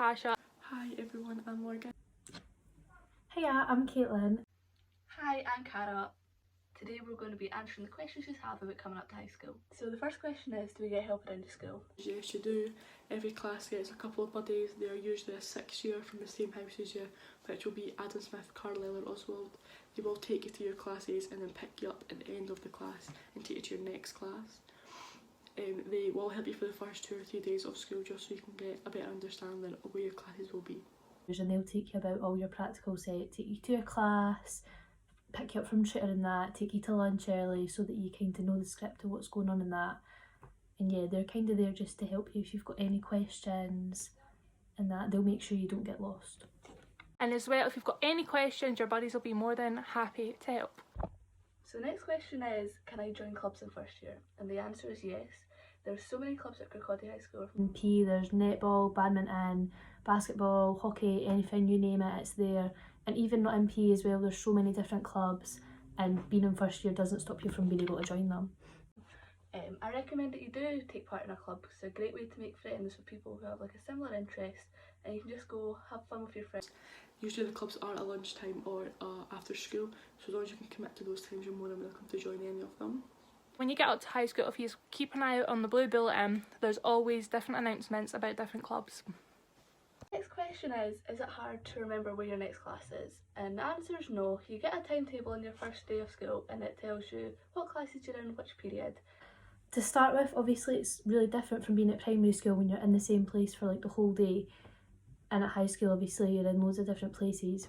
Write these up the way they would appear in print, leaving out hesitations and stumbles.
Natasha. Hi everyone, I'm Morgan. Hiya, I'm Caitlin. Hi, I'm Cara. Today we're going to be answering the questions you have about coming up to high school. So the first question is, do we get help around the school? Yes, you do. Every class gets a couple of buddies. They're usually a 6th year from the same house as you, which will be Adam Smith, Carlisle or Oswald. They will take you to your classes and then pick you up at the end of the class and take you to your next class. They will help you for the first 2 or 3 days of school just so you can get a better understanding of where your classes will be. And they'll take you about all your practical set, take you to your class, pick you up from tutor and that, take you to lunch early so that you kind of know the script of what's going on in that. And yeah, they're kind of there just to help you if you've got any questions and that. They'll make sure you don't get lost. And as well, if you've got any questions, your buddies will be more than happy to help. So the next question is, can I join clubs in first year? And the answer is yes. There's so many clubs at Kirkcaldy High School. In P, there's netball, badminton, basketball, hockey, anything, you name it, it's there. And even not in P as well, there's so many different clubs, and being in first year doesn't stop you from being able to join them. I recommend that you do take part in a club because it's a great way to make friends with people who have like a similar interest, and you can just go have fun with your friends. Usually the clubs are at lunchtime or after school, so as long as you can commit to those times, you're more than welcome to join any of them. When you get up to high school, if you keep an eye out on the blue bulletin, there's always different announcements about different clubs. Next question is it hard to remember where your next class is? And the answer is no. You get a timetable on your first day of school and it tells you what classes you're in which period. To start with, obviously it's really different from being at primary school when you're in the same place for like the whole day, and at high school obviously you're in loads of different places.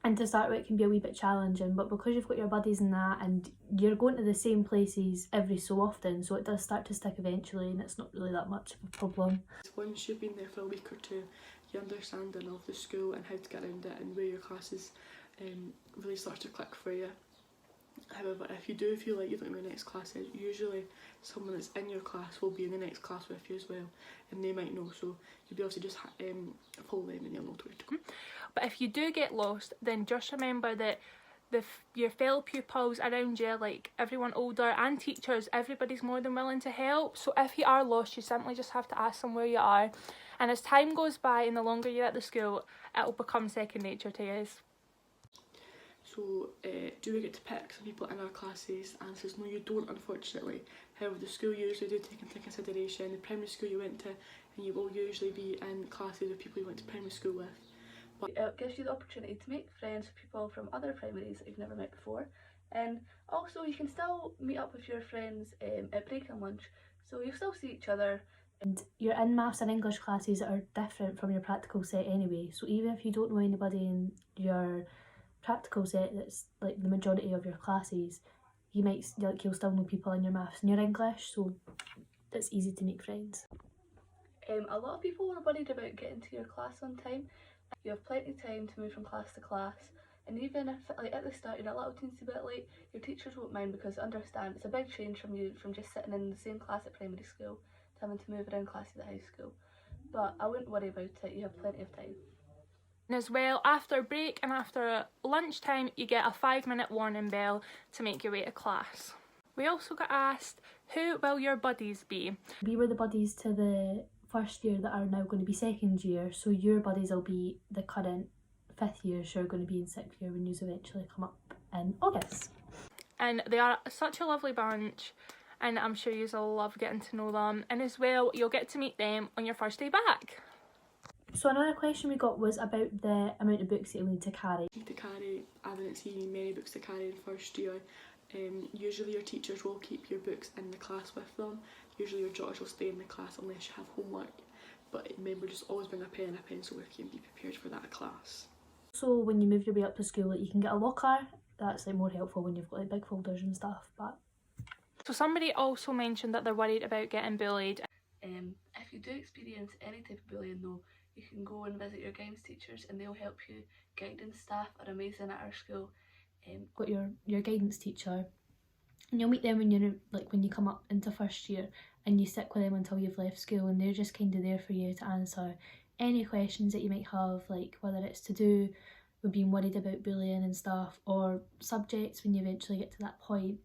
And to start with, it can be a wee bit challenging, but because you've got your buddies and that, and you're going to the same places every so often, so it does start to stick eventually, and it's not really that much of a problem. Once you've been there for a week or two, your understanding of the school and how to get around it and where your classes really starts to click for you. However, if you do feel like you don't know where your next class is, usually someone that's in your class will be in the next class with you as well, and they might know, so you'll be able to just follow them and they'll know where to go. But if you do get lost, then just remember that your fellow pupils around you, like everyone older and teachers, everybody's more than willing to help. So if you are lost, you simply just have to ask them where you are. And as time goes by and the longer you're at the school, it'll become second nature to you. So do we get to pick some people in our classes? The answer is no, you don't, unfortunately. However, the school usually do take into consideration the primary school you went to, and you will usually be in classes with people you went to primary school with. But it gives you the opportunity to make friends with people from other primaries that you've never met before, and also you can still meet up with your friends at break and lunch, so you'll still see each other. And your in maths and English classes are different from your practical set anyway, so even if you don't know anybody in your practical set that's like the majority of your classes, you'll still know people in your maths and your English, so it's easy to make friends. A lot of people are worried about getting to your class on time. You have plenty of time to move from class to class, and even if like at the start you're a little teensy bit late, your teachers won't mind because understand it's a big change from just sitting in the same class at primary school to having to move around classes at high school. But I wouldn't worry about it, you have plenty of time. And as well, after break and after lunchtime, you get a 5-minute warning bell to make your way to class. We also got asked, who will your buddies be? We were the buddies to the first year that are now going to be second year, so your buddies will be the current 5th years who are going to be in 6th year when you eventually come up in August. And they are such a lovely bunch, and I'm sure you'll love getting to know them. And as well, you'll get to meet them on your first day back. So another question we got was about the amount of books that you'll need to carry. I haven't seen many books to carry in first year. Usually your teachers will keep your books in the class with them. Usually your jotters will stay in the class unless you have homework. But remember, just always bring a pen and a pencil with you and be prepared for that class. So when you move your way up to school, like, you can get a locker. That's like more helpful when you've got like big folders and stuff. But so somebody also mentioned that they're worried about getting bullied. If you do experience any type of bullying though, you can go and visit your guidance teachers and they'll help you. Guidance staff are amazing at our school. Got your guidance teacher, and you'll meet them when you come up into first year, and you stick with them until you've left school, and they're just kind of there for you to answer any questions that you might have, like whether it's to do with being worried about bullying and stuff, or subjects when you eventually get to that point.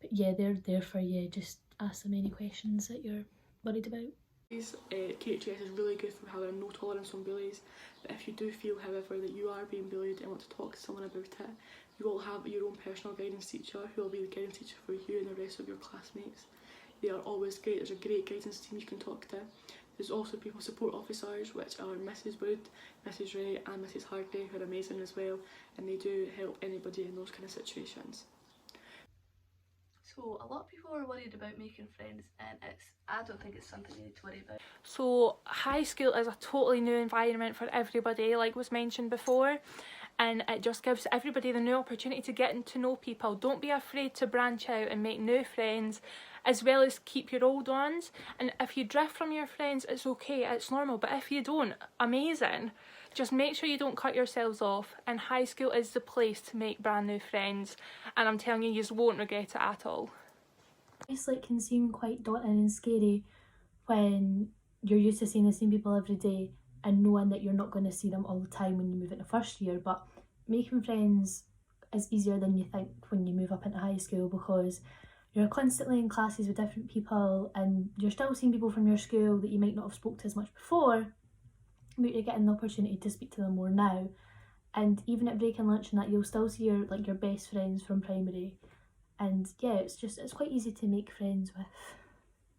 But yeah, they're there for you. Just ask them any questions that you're worried about. KHS is really good for having no tolerance on bullies, but if you do feel, however, that you are being bullied and want to talk to someone about it, you will have your own personal guidance teacher who will be the guidance teacher for you and the rest of your classmates. They are always great. There's a great guidance team you can talk to. There's also people support officers, which are Mrs Wood, Mrs Ray and Mrs Hargrave, who are amazing as well, and they do help anybody in those kind of situations. So a lot of people are worried about making friends, and I don't think it's something you need to worry about. So high school is a totally new environment for everybody, like was mentioned before, and it just gives everybody the new opportunity to get to know people. Don't be afraid to branch out and make new friends, as well as keep your old ones. And if you drift from your friends, it's okay, it's normal, but if you don't, amazing. Just make sure you don't cut yourselves off, and high school is the place to make brand new friends, and I'm telling you, you just won't regret it at all. Obviously, it can seem quite daunting and scary when you're used to seeing the same people every day and knowing that you're not going to see them all the time when you move into first year, but making friends is easier than you think when you move up into high school, because you're constantly in classes with different people and you're still seeing people from your school that you might not have spoke to as much before, but you're getting the opportunity to speak to them more now. And even at break and lunch and that, you'll still see your best friends from primary. And yeah, it's quite easy to make friends with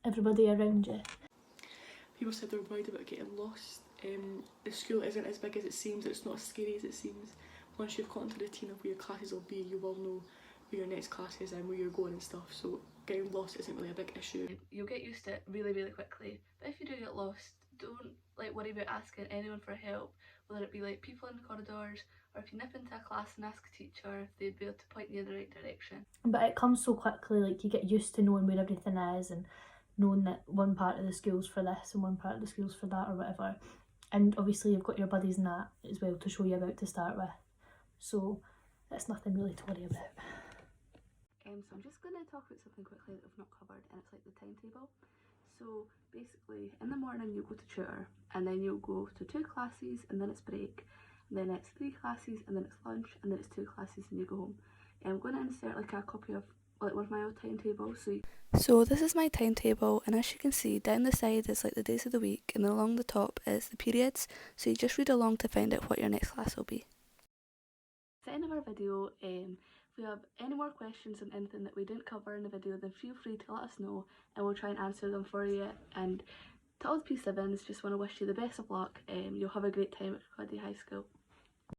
everybody around you. People said they were worried about getting lost. The school isn't as big as it seems, it's not as scary as it seems. Once you've got into the routine of where your classes will be, you will know where your next class is and where you're going and stuff, so getting lost isn't really a big issue. You'll get used to it really, really quickly, but if you do get lost, don't worry about asking anyone for help, whether it be people in the corridors, or if you nip into a class and ask a teacher, they'd be able to point you in the right direction. But it comes so quickly, you get used to knowing where everything is and knowing that one part of the school's for this and one part of the school's for that or whatever. And obviously you've got your buddies and that as well to show you about to start with, so that's nothing really to worry about. So I'm just going to talk about something quickly that we've not covered, and it's the timetable. So basically, in the morning you'll go to tutor, and then you'll go to 2 classes and then it's break, and then it's 3 classes and then it's lunch, and then it's 2 classes and you go home. And I'm going to insert a copy of one of my old timetables. So this is my timetable, and as you can see, down the side is the days of the week, and then along the top is the periods, so you just read along to find out what your next class will be. At the end of our video, if we have any more questions on anything that we didn't cover in the video, then feel free to let us know and we'll try and answer them for you. And to all the P7s, just want to wish you the best of luck. You'll have a great time at Cuddy High School.